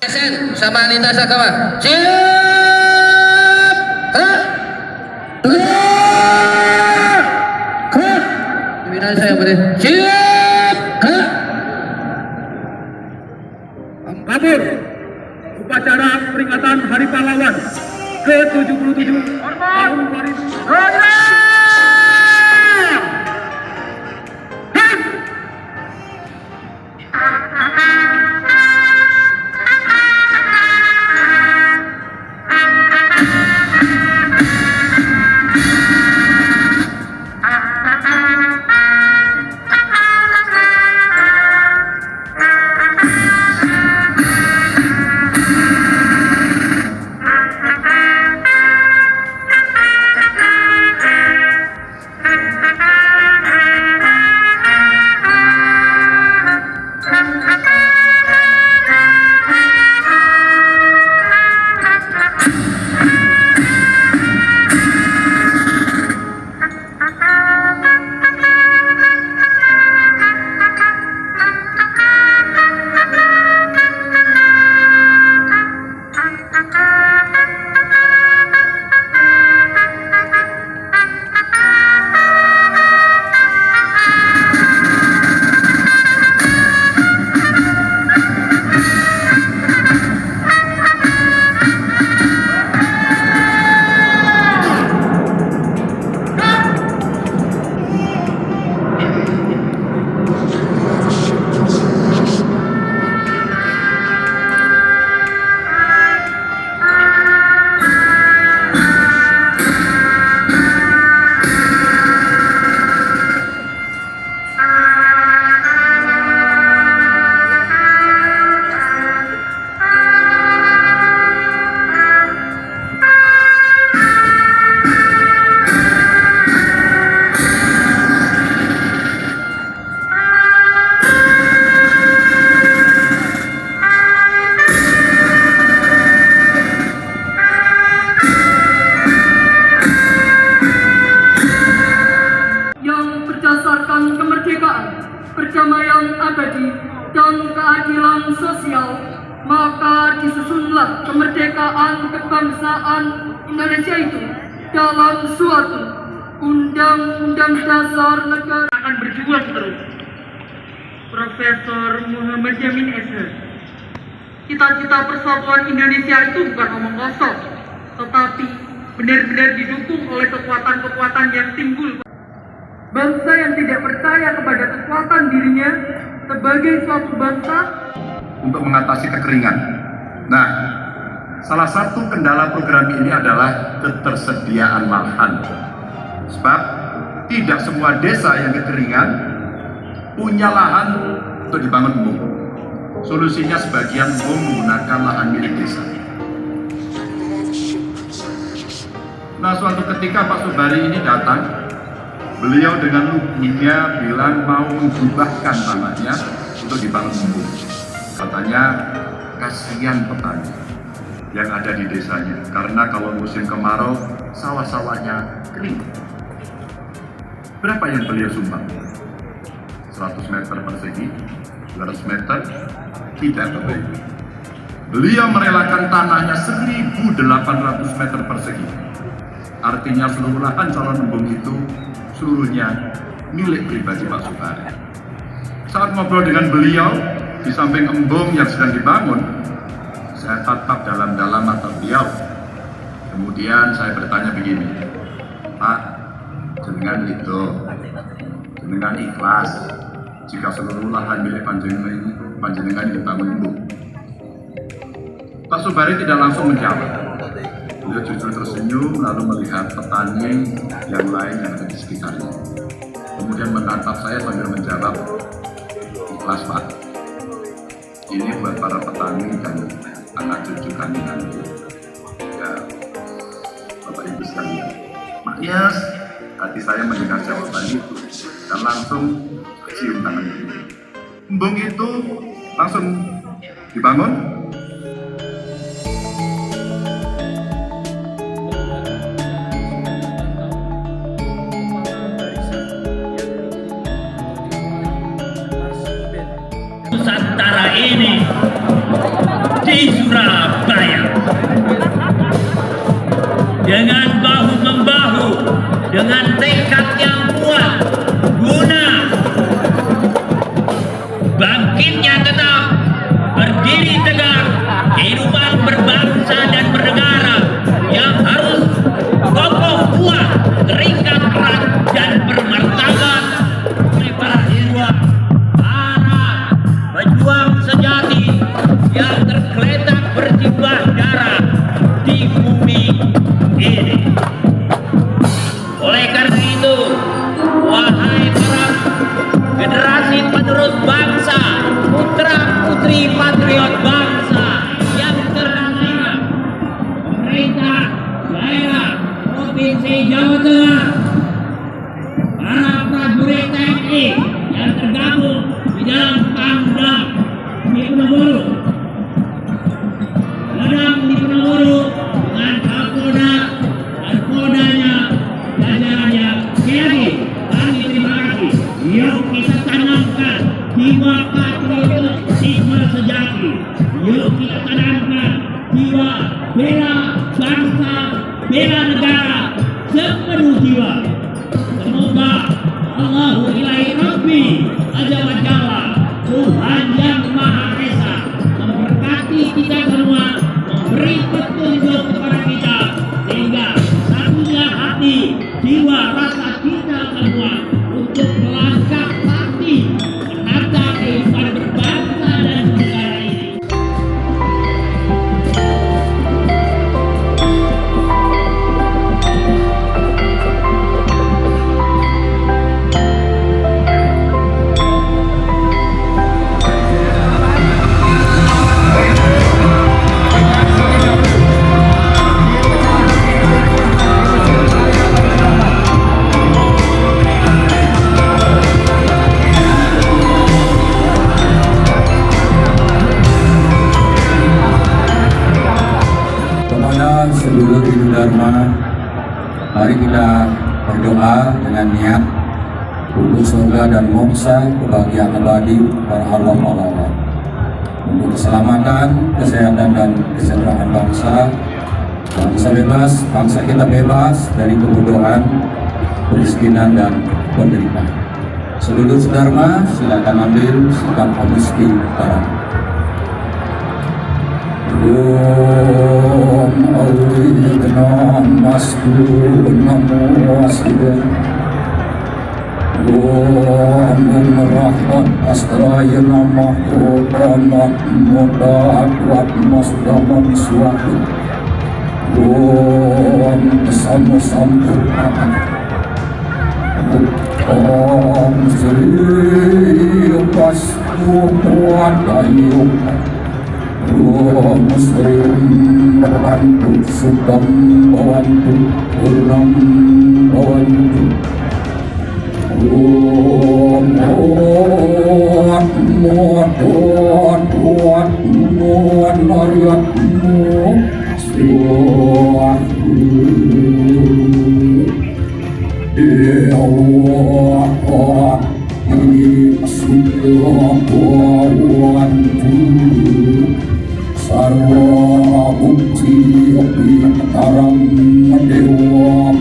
Sen sama Anita Sakawa. Siap. Pimpinan saya boleh. Siap. Kabur upacara peringatan Hari Pahlawan ke-77 tahun 2000. Perdamaian abadi dan keadilan sosial, maka disusunlah kemerdekaan kebangsaan Indonesia itu dalam suatu Undang-Undang Dasar Negara. Akan berjuang terus. Profesor Muhammad Yamin Eshar. Cita-cita persatuan Indonesia itu bukan omong kosong, tetapi benar-benar didukung oleh kekuatan-kekuatan yang timbul. Bangsa yang tidak percaya kepada kekuatan dirinya sebagai suatu bangsa untuk mengatasi kekeringan. Nah, salah satu kendala program ini adalah ketersediaan lahan. Sebab tidak semua desa yang kekeringan punya lahan untuk dibangun embung. Solusinya sebagian embung menggunakan lahan milik desa. Nah, suatu ketika Pak Sobari ini datang. Beliau dengan lugunya bilang mau menghibahkan tanahnya untuk dibangun embung. Katanya kasihan petani yang ada di desanya, karena kalau musim kemarau sawah-sawahnya kering. Berapa yang beliau sumbang? 100 meter persegi, 200 meter, tidak baik. Beliau merelakan tanahnya 1.800 meter persegi. Artinya seluruh lahan calon embung itu seluruhnya milik pribadi Pak Sobari. Saat ngobrol dengan beliau, di samping embung yang sedang dibangun, saya tatap dalam-dalam mata beliau. Kemudian saya bertanya begini, Pak, jenengan itu, jenengan ikhlas jika seluruh lahan milik panjenengan dibangun embung? Pak Sobari tidak langsung menjawab. Beliau jujur tersenyum lalu melihat petani yang lain yang ada di sekitarnya. Kemudian menatap saya sambil menjawab, ikhlas Pak. Ini buat para petani dan anak cucu kami nanti. Ya, Bapak Ibu sekalian. Makias, hati saya mendengar jawaban itu dan langsung cium tangan ini. Embung itu langsung dibangun. Nusantara ini di dengan Kapolda dan Poldanya, jajarannya. Sekali lagi, kami terima kasih. Yuk kita tanamkan jiwa patriotisme sejati. Yuk kita tanamkan jiwa bela bangsa, bela negara sepenuh jiwa. Semoga Allahu ilahi Rabbi Azza wa Jalla, Tuhan yang Maha Esa, memberkati kita semua, memberi petunjuk kepada kita, sehingga satunya hati, jiwa, rasa kita semua untuk melangkah pasti menata kehidupan berbangsa dan negara ini. Kepada seluruh Hindu Dharma, mari kita berdoa dengan niat untuk surga dan moksa, kebahagiaan abadi para Allah Allah, untuk keselamatan, kesehatan dan kesejahteraan bangsa bebas, bangsa kita bebas dari kebodohan, kemiskinan dan penderitaan. Seluruh Dharma, silakan ambil sikap homisti sekarang. Om Awidna Mastu Namo Asida Om Rahmat Astraya Namahu Rahmat Muda Adwat Masudama Miswatu Om Sama Sampurna Om Sri Pasmu Tuadayu Om Muslim Bawantu Sukam Bawantu Purnam Bawantu Om Muat Muat Muat Muat Muat Muat Muat Ya Allah ini Rasulullah Bawantu Sarwa bukti api taram dewam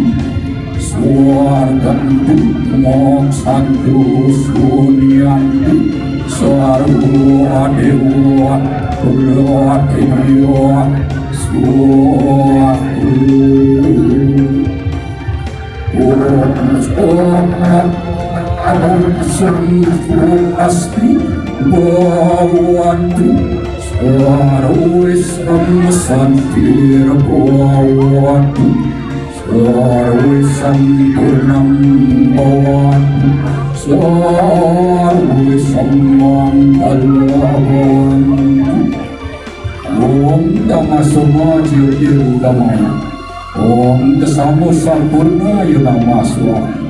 Suargantu moksantu sunyantu Sarwa dewa Pulwa dewa Suatu Om Serifu Asti Bawantu Sarwis Santir Bawantu Sarwis Sampurnam Bawantu Sarwis Sammangal Bawantu Om Dhamma Soma Jiru Dhamaya Om Dasamo Sampurna Yunama Swami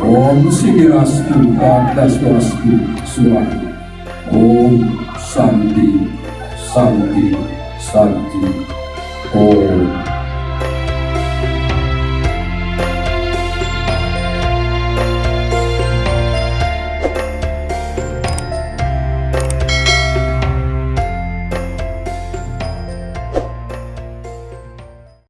Om Sigirastu Kadaswastu Swami Om Santi Santi Santi